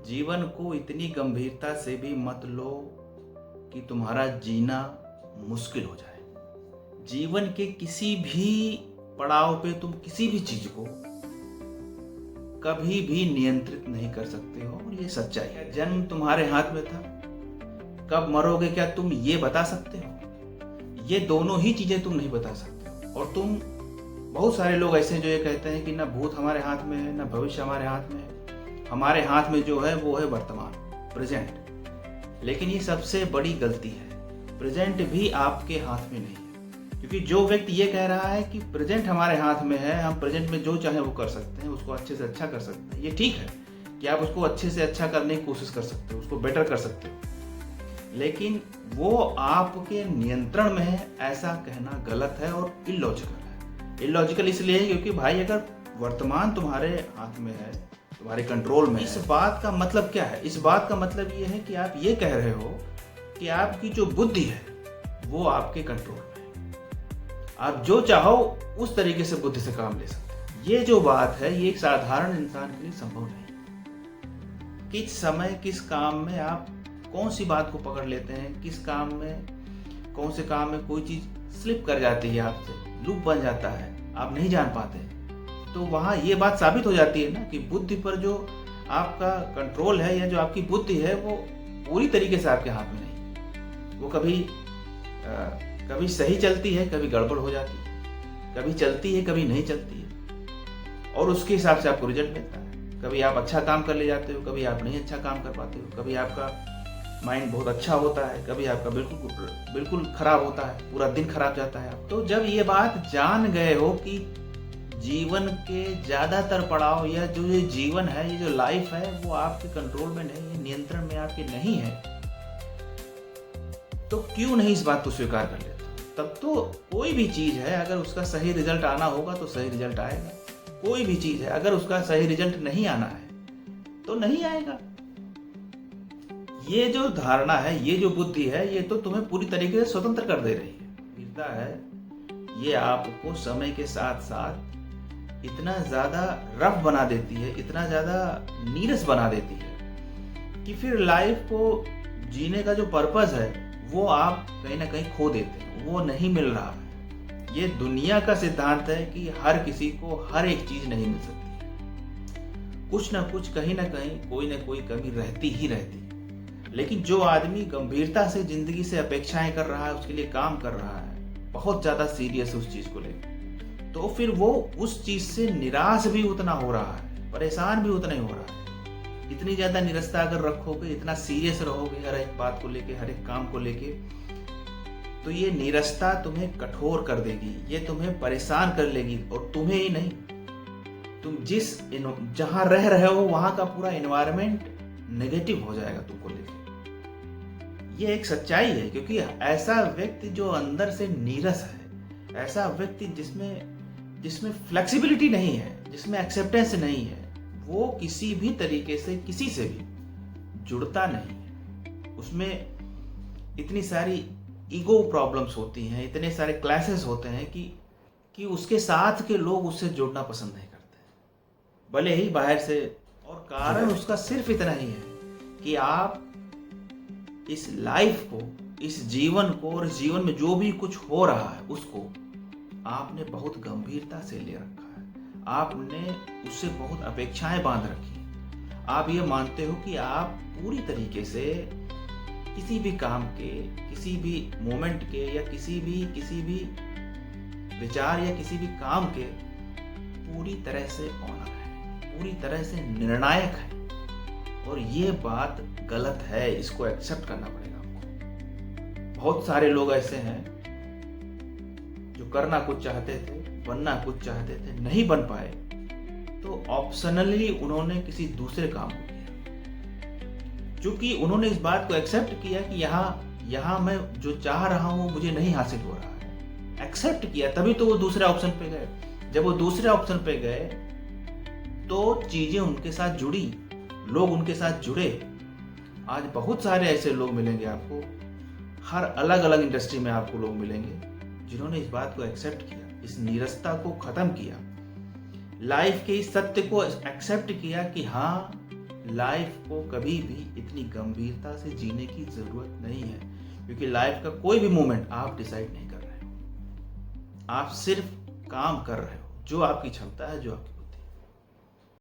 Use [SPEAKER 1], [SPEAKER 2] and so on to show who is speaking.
[SPEAKER 1] जीवन को इतनी गंभीरता से भी मत लो कि तुम्हारा जीना मुश्किल हो जाए। जीवन के किसी भी पड़ाव पे तुम किसी भी चीज को कभी भी नियंत्रित नहीं कर सकते हो, और ये सच्चाई है। जन्म तुम्हारे हाथ में था, कब मरोगे क्या तुम ये बता सकते हो? ये दोनों ही चीजें तुम नहीं बता सकते। और तुम, बहुत सारे लोग ऐसे हैं जो ये कहते हैं कि ना भूत हमारे हाथ में है, ना भविष्य हमारे हाथ में है, हमारे हाथ में जो है वो है वर्तमान, प्रेजेंट। लेकिन ये सबसे बड़ी गलती है। प्रेजेंट भी आपके हाथ में नहीं है, क्योंकि जो व्यक्ति ये कह रहा है कि प्रेजेंट हमारे हाथ में है, हम प्रेजेंट में जो चाहे वो कर सकते हैं, उसको अच्छे से अच्छा कर सकते हैं, ये ठीक है कि आप उसको अच्छे से अच्छा करने की कोशिश कर सकते हो, उसको बेटर कर सकते हो, लेकिन वो आपके नियंत्रण में है, ऐसा कहना गलत है और इलॉजिकल है। इलॉजिकल इसलिए है क्योंकि भाई अगर वर्तमान तुम्हारे हाथ में है, तुम्हारे कंट्रोल में, इस बात का मतलब क्या है? इस बात का मतलब ये है कि आप ये कह रहे हो कि आपकी जो बुद्धि है वो आपके कंट्रोल में है, आप जो चाहो उस तरीके से बुद्धि से काम ले सकते हैं। ये जो बात है ये एक साधारण इंसान के लिए संभव नहीं। किस समय किस काम में आप कौन सी बात को पकड़ लेते हैं, किस काम में, कौन से काम में कोई चीज स्लिप कर जाती है आपसे, लूप बन जाता है, आप नहीं जान पाते, तो वहां ये बात साबित हो जाती है ना कि बुद्धि पर जो आपका कंट्रोल है या जो आपकी बुद्धि है वो पूरी तरीके से आपके हाथ में नहीं। वो कभी सही चलती है, कभी गड़बड़ हो जाती है, कभी चलती है, कभी नहीं चलती है, और उसके हिसाब से आपको रिजल्ट मिलता है। कभी आप अच्छा काम कर ले जाते हो, कभी आप नहीं अच्छा काम कर पाते हो, कभी आपका माइंड बहुत अच्छा होता है, कभी आपका बिल्कुल खराब होता है, पूरा दिन खराब जाता है। तो जब ये बात जान गए हो कि जीवन के ज्यादातर पड़ाव या जो ये जीवन है, ये जो लाइफ है, वो आपके कंट्रोल में नहीं है, नियंत्रण में आपके नहीं है, तो क्यों नहीं इस बात को स्वीकार कर लेते? तब तो कोई भी चीज है, अगर उसका सही रिजल्ट आना होगा तो सही रिजल्ट आएगा। कोई भी चीज है, अगर उसका सही रिजल्ट नहीं आना है तो नहीं आएगा। ये जो धारणा है, ये जो बुद्धि है, ये तो तुम्हें पूरी तरीके से स्वतंत्र कर दे रही है। गिरता है ये आपको समय के साथ साथ इतना ज्यादा रफ बना देती है, इतना ज्यादा नीरस बना देती है कि फिर लाइफ को जीने का जो पर्पस है वो आप कहीं ना कहीं खो देते हैं, वो नहीं मिल रहा है। ये दुनिया का सिद्धांत है कि हर किसी को हर एक चीज नहीं मिल सकती है, कुछ ना कुछ, कहीं ना कहीं कोई ना कोई कमी रहती ही रहती है। लेकिन जो आदमी गंभीरता से जिंदगी से अपेक्षाएं कर रहा है, उसके लिए काम कर रहा है, बहुत ज्यादा सीरियस है उस चीज को लेकर, तो फिर वो उस चीज से निराश भी उतना हो रहा है, परेशान भी उतना ही हो रहा है। इतनी ज्यादा निरस्ता अगर रखोगे, इतना सीरियस रहोगे हर एक बात को लेके, हर एक काम को लेके, तो ये निरस्ता तुम्हें कठोर कर देगी, ये तुम्हें परेशान कर लेगी। और तुम्हें ही नहीं, तुम जहां रह रहे हो वहां का पूरा एनवायरमेंट नेगेटिव हो जाएगा तुमको लेके। ये एक सच्चाई है, क्योंकि ऐसा व्यक्ति जो अंदर से नीरस है, ऐसा व्यक्ति जिसमें फ्लेक्सिबिलिटी नहीं है, जिसमें एक्सेप्टेंस नहीं है, वो किसी भी तरीके से किसी से भी जुड़ता नहीं है। उसमें इतनी सारी ईगो प्रॉब्लम्स होती हैं, इतने सारे क्लैशेस होते हैं कि उसके साथ के लोग उससे जुड़ना पसंद नहीं करते, भले ही बाहर से। और कारण उसका सिर्फ इतना ही है कि आप इस लाइफ को, इस जीवन को, और इस जीवन में जो भी कुछ हो रहा है उसको आपने बहुत गंभीरता से ले रखा है, आपने उससे बहुत अपेक्षाएं बांध रखी। आप ये मानते हो कि आप पूरी तरीके से किसी भी काम के, किसी भी मोमेंट के, या किसी भी विचार या किसी भी काम के पूरी तरह से ऑनर है, पूरी तरह से निर्णायक है। और ये बात गलत है, इसको एक्सेप्ट करना पड़ेगा आपको। बहुत सारे लोग ऐसे हैं जो करना कुछ चाहते थे, बनना कुछ चाहते थे, नहीं बन पाए, तो ऑप्शनली उन्होंने किसी दूसरे काम को किया, क्योंकि उन्होंने इस बात को एक्सेप्ट किया कि यहाँ मैं जो चाह रहा हूं मुझे नहीं हासिल हो रहा है। एक्सेप्ट किया, तभी तो वो दूसरे ऑप्शन पे गए। जब वो दूसरे ऑप्शन पे गए तो चीजें उनके साथ जुड़ी, लोग उनके साथ जुड़े। आज बहुत सारे ऐसे लोग मिलेंगे आपको, हर अलग अलग इंडस्ट्री में आपको लोग मिलेंगे जिन्होंने इस बात को एक्सेप्ट किया, इस नीरसता को खत्म किया, लाइफ के इस सत्य को एक्सेप्ट किया कि हाँ, लाइफ को कभी भी इतनी गंभीरता से जीने की ज़रूरत नहीं है, क्योंकि लाइफ का कोई भी मोमेंट आप डिसाइड नहीं कर रहे हो। आप सिर्फ काम कर रहे हो, जो आपकी क्षमता है, जो आपकी